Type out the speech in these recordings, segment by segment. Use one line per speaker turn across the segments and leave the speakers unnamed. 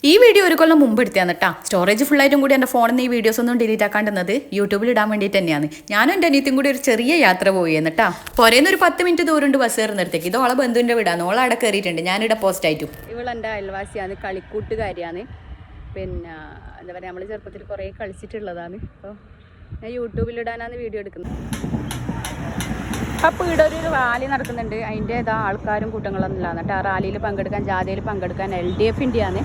ഈ വീഡിയോ ഒരു കൊല്ലം മുമ്പ് എടുത്തതാണ് കേട്ടോ. സ്റ്റോറേജ് ഫുള്ളായിട്ടും കൂടി എൻ്റെ ഫോണിൽ നിന്ന് ഈ വീഡിയോസ് ഒന്നും ഡിലീറ്റ് ആക്കാണ്ടുന്നത് യൂട്യൂബിൽ ഇടാൻ വേണ്ടിയിട്ട് തന്നെയാണ്. ഞാനും എൻ്റെ അനിയത്തിയും കൂടി ഒരു ചെറിയ യാത്ര പോയി എന്നിട്ടാ പുറേന്ന് ഒരു 10 മിനിറ്റ് ദൂരമുണ്ട് ബസ് കയറുന്നിടത്തേക്ക്. ഇത് ഓളെ ബന്ധുവിൻ്റെ വീടാണ്. ഓളെ അവിടെ കയറിയിട്ടുണ്ട്. ഞാനിവിടെ പോസ്റ്റ് ആയിട്ടു.
ഇവളെൻ്റെ അയൽവാസിയാണ്, കളിക്കൂട്ടുകാരിയാണ്. പിന്നെ എന്താ പറയുക, നമ്മൾ ചെറുപ്പത്തിൽ കുറേ കളിച്ചിട്ടുള്ളതാണ്. അപ്പോൾ ഞാൻ യൂട്യൂബിലിടാനാണ് വീഡിയോ എടുക്കുന്നത്. അപ്പോൾ ഇവിടെ ഒരു റാലി നടക്കുന്നുണ്ട്. അതിൻ്റെ ആൾക്കാരും കൂട്ടങ്ങളൊന്നും ഇല്ല. എന്നിട്ട് ആ റാലിയിൽ പങ്കെടുക്കാൻ, ജാഥയിൽ പങ്കെടുക്കാൻ LDFൻ്റെ ആണ്.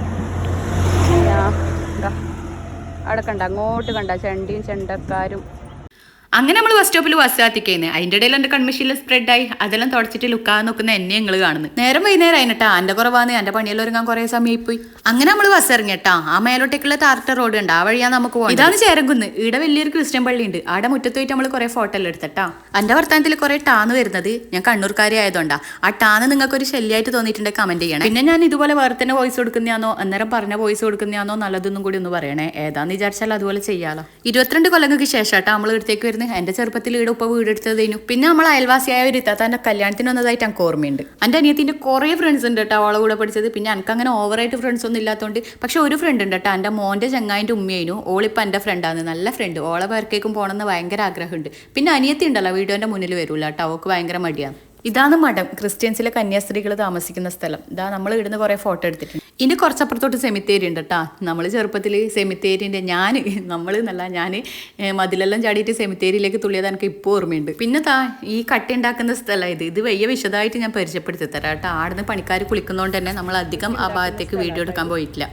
അവിടെ കണ്ട, അങ്ങോട്ട് കണ്ട ചെണ്ടിയും ചെണ്ടക്കാരും.
അങ്ങനെ നമ്മൾ ബസ് സ്റ്റോപ്പിൽ ബസ് കാത്തിക്കുന്നത്. അതിൻ്റെ ഇടയിൽ എൻ്റെ കൺമിഷനിൽ സ്പ്രെഡായി. അതെല്ലാം തുടച്ചിട്ട് ലുക്കാതെ നോക്കുന്ന എന്നെ ഞങ്ങൾ കാണുന്നത്. നേരം വൈകുന്നേരം അതിനട്ടാ എൻ്റെ കുറവാന്ന്. എൻ്റെ പണിയെല്ലാം ഒരുങ്ങാൻ കുറേ സമയമായി പോയി. അങ്ങനെ നമ്മൾ ബസ് ഇറങ്ങിയട്ടാ. ആ മേലോട്ടേക്കുള്ള താർട്ട റോഡ് ഉണ്ട്, ആ വഴിയാണ് നമുക്ക് പോകുന്നത്. ഇതാണ് ചേരംകുന്ന്. ഇവിടെ വലിയൊരു ക്രിസ്ത്യൻ പള്ളി ഉണ്ട്. അവിടെ മുറ്റത്ത് പോയിട്ട് നമ്മൾ കുറേ ഫോട്ടോ എല്ലാം എടുത്തട്ടാ. എൻ്റെ വർത്തമാനത്തിൽ കുറേ ടാന്ന് വരുന്നത് ഞാൻ കണ്ണൂർക്കാരി ആയതുകൊണ്ടാ. ആ ടാന്ന് നിങ്ങൾക്ക് ഒരു ശല്യമായിട്ട് തോന്നിയിട്ടുണ്ടെങ്കിൽ കമന്റ് ചെയ്യണം. പിന്നെ ഞാൻ ഇതുപോലെ വേറെ തന്നെ വോയിസ് കൊടുക്കുന്നതാണോ, അന്നേരം പറഞ്ഞ വോയിസ് കൊടുക്കുന്നതാണോ നല്ലതൊന്നും കൂടി ഒന്ന് പറയണേ. ഏതാന്ന് വിചാരിച്ചാൽ അതുപോലെ ചെയ്യാലോ. 22 കൊല്ലങ്ങൾക്ക് ശേഷം നമ്മൾ ഇവിടത്തേക്ക് വരുന്നത്. എൻ്റെ ചെറുപ്പത്തിൽ ഇവിടെ ഉപ്പ വീടെടുത്തതിനു. പിന്നെ നമ്മൾ അയൽവാസിയായ ഒരു ഇത്താത്താൻ്റെ കല്യാണത്തിന് വന്നതായിട്ട് എനിക്ക് ഓർമ്മയുണ്ട്. എൻ്റെ അനിയത്തിൻ്റെ കുറേ ഫ്രണ്ട്സ് ഉണ്ട് കേട്ടോ അവളെ കൂടെ പഠിച്ചത്. പിന്നെ എനിക്ക് അങ്ങനെ ഓവറായിട്ട് ഫ്രണ്ട്സ് ഒന്നും ഇല്ലാത്തതുകൊണ്ട്. പക്ഷെ ഒരു ഫ്രണ്ട് ഉണ്ട് കേട്ടോ, എൻ്റെ മോൻ്റെ ചങ്ങായിൻ്റെ ഉമ്മയായിരുന്നു. ഓളിപ്പോൾ എൻ്റെ ഫ്രണ്ടാണ്, നല്ല ഫ്രണ്ട്. ഓളെ പേർക്കേക്കും പോകണമെന്ന് ഭയങ്കര ആഗ്രഹമുണ്ട്. പിന്നെ അനിയത്തി ഉണ്ടല്ലോ, വീഡിയോൻ്റെ മുന്നിൽ വരൂല കേട്ടോ, അവൾക്ക് ഭയങ്കര മടിയാണ്. ഇതാണ് മഠം, ക്രിസ്ത്യൻസിലെ കന്യാസ്ത്രീകൾ താമസിക്കുന്ന സ്ഥലം. ഇതാ നമ്മൾ ഇവിടുന്ന് കുറേ ഫോട്ടോ എടുത്തിട്ടുണ്ട്. ഇനി കുറച്ചപ്പുറത്തോട്ട് സെമിത്തേരി ഉണ്ട് കേട്ടോ. നമ്മൾ ചെറുപ്പത്തിൽ സെമിത്തേരിൻ്റെ നമ്മൾ മതിലെല്ലാം ചാടിയിട്ട് സെമിത്തേരിയിലേക്ക് തുള്ളിയത് എനിക്ക് ഇപ്പോൾ ഓർമ്മയുണ്ട്. പിന്നെ ഈ കട്ട ഉണ്ടാക്കുന്ന സ്ഥലം ഇത് വലിയ വിശദമായിട്ട് ഞാൻ പരിചയപ്പെടുത്തി തരാം കേട്ടോ. ആടുന്ന് പണിക്കാർ കുളിക്കുന്നതുകൊണ്ട് തന്നെ നമ്മൾ അധികം ആ ഭാഗത്തേക്ക് വീഡിയോ എടുക്കാൻ പോയിട്ടില്ല.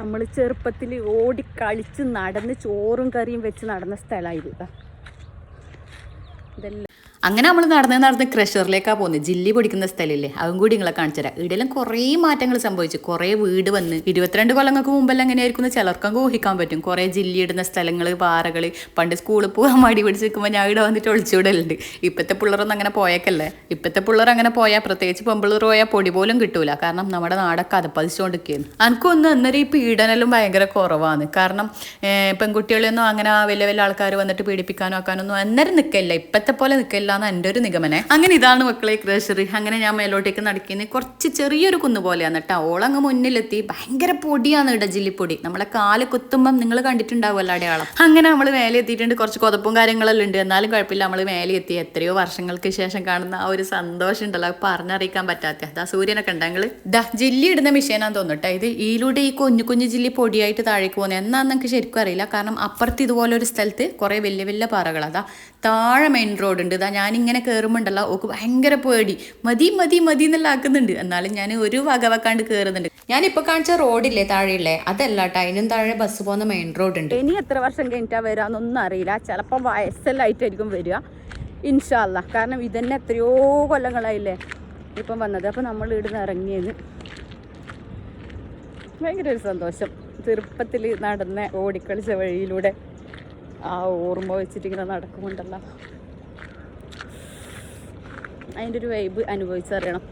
നമ്മൾ ചെറുപ്പത്തിൽ ഓടി കളിച്ച് നടന്ന് ചോറും കറിയും വെച്ച് നടന്ന സ്ഥലമായിരുന്നു.
അങ്ങനെ നമ്മൾ നടന്ന് ക്രഷറിലേക്കാണ് പോകുന്നത്. ജില്ലി പൊടിക്കുന്ന സ്ഥലമില്ലേ, അതും കൂടി നിങ്ങളെ കാണിച്ചു തരാം. ഇവിടെയെല്ലാം കുറേ മാറ്റങ്ങൾ സംഭവിച്ചു. കുറേ വീട് വന്ന് 22 കൊല്ലങ്ങൾക്ക് മുമ്പെല്ലാം എങ്ങനെയായിരിക്കും ചിലർക്കും ഊഹിക്കാൻ പറ്റും. കുറേ ജില്ലി ഇടുന്ന സ്ഥലങ്ങൾ, പാറകൾ. പണ്ട് സ്കൂളിൽ പോകാൻ മടി പിടിച്ച് നിൽക്കുമ്പോൾ ഞാൻ ഇവിടെ വന്നിട്ട് ഒളിച്ചുവിടലുണ്ട്. ഇപ്പോഴത്തെ പിള്ളേരൊന്നും അങ്ങനെ പോയേക്കല്ലേ. ഇപ്പോഴത്തെ പിള്ളേർ അങ്ങനെ പോയാൽ, പ്രത്യേകിച്ച് പെമ്പിള്ളേർ പോയാൽ പൊടി പോലും കിട്ടൂല. കാരണം നമ്മുടെ നാടൊക്കെ അതപ്പതിച്ചുകൊണ്ടിരിക്കുകയാണ്. എനിക്കൊന്നും അന്നേരം ഈ പീഡനെല്ലാം ഭയങ്കര കുറവാണ്. കാരണം പെൺകുട്ടികളെയൊന്നും അങ്ങനെ വലിയ വലിയ ആൾക്കാർ വന്നിട്ട് പീഡിപ്പിക്കാനോ ആക്കാനൊന്നും അന്നേരം നിൽക്കില്ല. ഇപ്പോഴത്തെ പോലെ നിൽക്കില്ല എൻ്റെ ഒരു നിഗമനം. അങ്ങനെ ഇതാണ് മക്കളെ ക്രഷർ. അങ്ങനെ ഞാൻ മേലോട്ടേക്ക് നടക്കുന്നത്. കുറച്ച് ചെറിയൊരു കുന്ന് പോലെയാണ് കേട്ടോ. ഓളങ്ങ് മുന്നിലെത്തി. ഭയങ്കര പൊടിയാണ് ഇവിടെ, ജില്ലിപ്പൊടി. നമ്മളെ കാല് കുത്തുമ്പം നിങ്ങൾ കണ്ടിട്ടുണ്ടാവുമല്ലോ അടയാളം. അങ്ങനെ നമ്മൾ മേലെ എത്തിയിട്ടുണ്ട്. കുറച്ച് കൊതപ്പും കാര്യങ്ങളെല്ലാം ഉണ്ട്. എന്നാലും കുഴപ്പമില്ല, നമ്മൾ മേലെ എത്തി. എത്രയോ വർഷങ്ങൾക്ക് ശേഷം കാണുന്ന ആ ഒരു സന്തോഷം ഉണ്ടല്ലോ, പറഞ്ഞറിയിക്കാൻ പറ്റാത്ത. അതാ സൂര്യനൊക്കെ ഉണ്ടെങ്കിൽ ജില്ലി ഇടുന്ന മിഷീനാന്ന് തോന്നിട്ടെ. ഇത് ഇതിലൂടെ ഈ കുഞ്ഞു കുഞ്ഞു ജില്ലി പൊടിയായിട്ട് താഴേക്ക് പോകുന്നത് എന്നാന്ന് എനിക്ക് ശരിക്കും അറിയില്ല. കാരണം അപ്പുറത്ത് ഇതുപോലെ ഒരു സ്ഥലത്ത് കുറേ വലിയ വലിയ പാറകൾ. അതാ താഴെ മെയിൻ റോഡ് ഉണ്ട്. ഇതാ ഞാനിങ്ങനെ കയറുമ്പോണ്ടല്ലോ ഓക്ക് ഭയങ്കര പേടി. മതി മതി മതി എന്നെല്ലാം ആക്കുന്നുണ്ട്. എന്നാലും ഞാൻ ഒരു വക വെക്കാണ്ട് കയറുന്നുണ്ട്. ഞാനിപ്പോൾ കാണിച്ച റോഡില്ലേ താഴെയില്ലേ, അതല്ല കേട്ടോ, അതിനും താഴെ ബസ് പോകുന്ന മെയിൻ റോഡ് ഉണ്ട്.
ഇനി എത്ര വർഷം കഴിഞ്ഞിട്ടാ വരാന്നൊന്നും അറിയില്ല. ചിലപ്പോൾ വയസ്സെല്ലായിട്ടായിരിക്കും വരിക, ഇൻഷാ അല്ലാ. കാരണം ഇതന്നെ എത്രയോ കൊല്ലങ്ങളായില്ലേ ഇപ്പം വന്നത്. അപ്പോൾ നമ്മൾ ഇവിടുന്ന് ഇറങ്ങിയത് ഭയങ്കര ഒരു സന്തോഷം. ചെറുപ്പത്തിൽ നടന്ന ഓടിക്കളിച്ച വഴിയിലൂടെ ആ ഓർമ്മ വെച്ചിട്ടിങ്ങനെ നടക്കുമുണ്ടല്ലോ, അതിൻ്റെ ഒരു വൈബ് അനുഭവിച്ചറിയണം.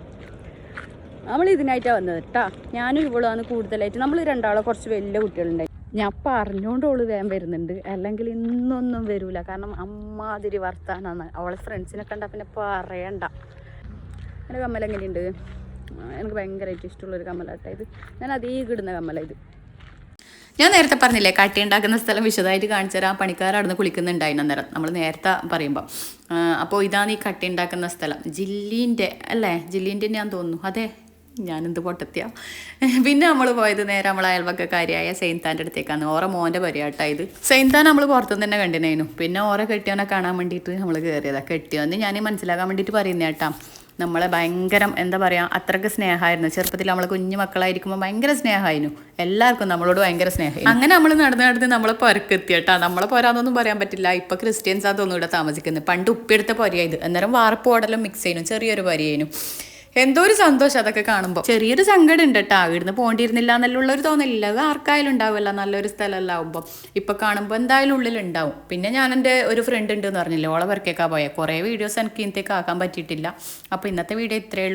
നമ്മൾ ഇതിനായിട്ടാണ് വന്നത് കേട്ടോ. ഞാനും ഇവളാണ് കൂടുതലായിട്ട്. നമ്മൾ രണ്ടാളെ കുറച്ച് വലിയ കുട്ടികളുണ്ടായി. ഞാൻ പറഞ്ഞുകൊണ്ട് അവള് വേഗം വരുന്നുണ്ട്, അല്ലെങ്കിൽ ഇന്നൊന്നും വരൂല. കാരണം അമ്മാതിരി വർത്താനാണ്. അവളെ ഫ്രണ്ട്സിനെ കണ്ടാൽ പിന്നെ പറയണ്ട. എൻ്റെ കമ്മൽ എങ്ങനെയുണ്ട്? എനിക്ക് ഭയങ്കരമായിട്ട് ഇഷ്ടമുള്ളൊരു കമ്മലാട്ടോ ഇത്. ഞാൻ അധികം ഇടുന്ന കമ്മല ഇത്.
ഞാൻ നേരത്തെ പറഞ്ഞില്ലേ കട്ടി ഉണ്ടാക്കുന്ന സ്ഥലം വിശദമായിട്ട് കാണിച്ചു തരാം. പണിക്കാരവിടുന്ന് കുളിക്കുന്നുണ്ടായിരുന്നു അന്നേരം നമ്മൾ നേരത്തെ പറയുമ്പോൾ. അപ്പോൾ ഇതാണ് ഈ കട്ടി ഉണ്ടാക്കുന്ന സ്ഥലം. ജില്ലീൻ്റെ അല്ലേ, ജില്ലീൻ്റെ ഞാൻ തോന്നുന്നു. അതെ, ഞാനെന്ത് പൊട്ടത്തിയാ. പിന്നെ നമ്മൾ പോയത് നേരെ നമ്മളെ അയൽവക്കക്കാരിയായ സെയിൻതാൻ്റെ അടുത്തേക്കാണ്. ഓറെ മോൻ്റെ പരിയാട്ടാ ഇത്. സെയിൻതാൻ നമ്മൾ പുറത്തുനിന്ന് തന്നെ കണ്ടിനേനു. പിന്നെ ഓറെ കെട്ടിയോനെ കാണാൻ വേണ്ടിയിട്ട് നമ്മൾ കയറിയതാണ്. കെട്ടിയോന്ന് ഞാൻ മനസ്സിലാക്കാൻ വേണ്ടിയിട്ട് പറയുന്ന കേട്ടാ. നമ്മളെ ഭയങ്കര എന്താ പറയുക, അത്രയ്ക്ക് സ്നേഹമായിരുന്നു. ചെറുപ്പത്തിൽ നമ്മൾ കുഞ്ഞു മക്കളായിരിക്കുമ്പോൾ ഭയങ്കര സ്നേഹമായിരുന്നു. എല്ലാവർക്കും നമ്മളോട് ഭയങ്കര സ്നേഹം. അങ്ങനെ നമ്മൾ നടന്ന് നമ്മളെ പുരക്കെത്തി കേട്ടോ. നമ്മളെ പോരാന്നൊന്നും പറയാൻ പറ്റില്ല. ഇപ്പോൾ ക്രിസ്ത്യൻസാ തോന്നുന്നു ഇവിടെ താമസിക്കുന്നത്. പണ്ട് ഉപ്പിയെടുത്ത പൊരയായത്. അന്നേരം വാർപ്പ് ഓടെല്ലാം മിക്സ് ചെയ്യുന്നു. ചെറിയൊരു പൊരയേനു. എന്തോ ഒരു സന്തോഷം അതൊക്കെ കാണുമ്പോൾ. ചെറിയൊരു സങ്കടം ഉണ്ട് കേട്ടോ, ഇവിടുന്ന് പോകേണ്ടിയിരുന്നില്ല എന്നുള്ളൊരു തോന്നലില്ല. അത് ആർക്കായാലും ഉണ്ടാവുമല്ലോ, നല്ലൊരു സ്ഥലമല്ലാവുമ്പോൾ. ഇപ്പോൾ കാണുമ്പോൾ എന്തായാലും ഉള്ളിലുണ്ടാവും. പിന്നെ ഞാൻ എൻ്റെ ഒരു ഫ്രണ്ട് ഉണ്ടെന്ന് പറഞ്ഞില്ലേ, ഓളെ വർക്കേക്കാ പോയാൽ കുറേ വീഡിയോസ് എനിക്ക് ഇന്നത്തേക്ക് ആക്കാൻ പറ്റിയിട്ടില്ല. അപ്പോൾ ഇന്നത്തെ വീഡിയോ ഇത്രയേ ഉള്ളൂ.